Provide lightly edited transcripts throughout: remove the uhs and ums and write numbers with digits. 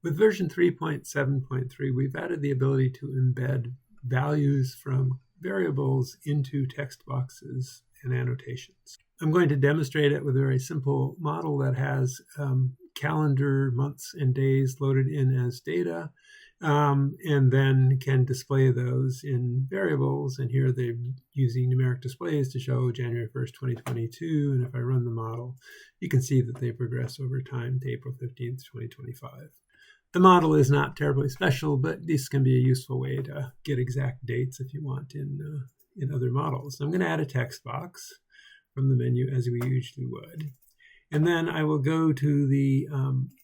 With version 3.7.3, we've added the ability to embed values from variables into text boxes and annotations. I'm going to demonstrate it with a very simple model that has calendar, months, and days loaded in as data, and then can display those in variables. And here they're using numeric displays to show January 1st, 2022. And if I run the model, you can see that they progress over time to April 15th, 2025. The model is not terribly special, but this can be a useful way to get exact dates if you want in other models. I'm going to add a text box from the menu as we usually would. And then I will go to the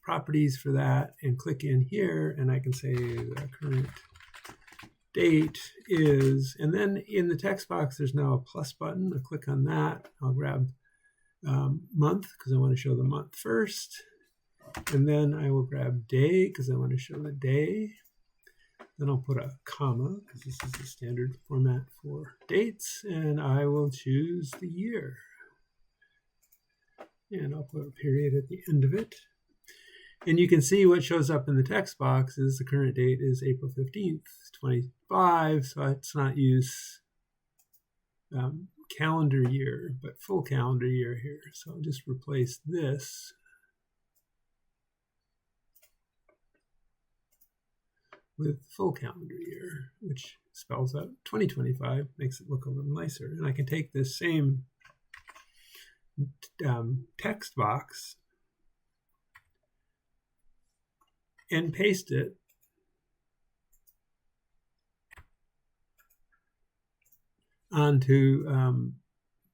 properties for that and click in here, and I can say the current date is, and then in the text box, there's now a plus button. I'll click on that. I'll grab month because I want to show the month first. And then I will grab day because I want to show the day. Then I'll put a comma because this is the standard format for dates. And I will choose the year. And I'll put a period at the end of it. And you can see what shows up in the text box is the current date is April 15th, 25. So it's not use calendar year, but full calendar year here. So I'll just replace this with full calendar year, which spells out 2025, makes it look a little nicer. And I can take this same text box and paste it onto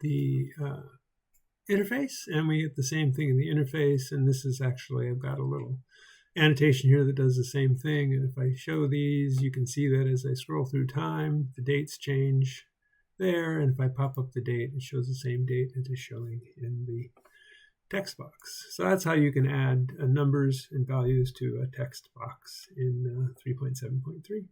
the interface, and we get the same thing in the interface. And this is actually, I've got a little annotation here that does the same thing. And if I show these, you can see that as I scroll through time, the dates change there. And if I pop up the date, it shows the same date it is showing in the text box. So that's how you can add numbers and values to a text box in 3.7.3.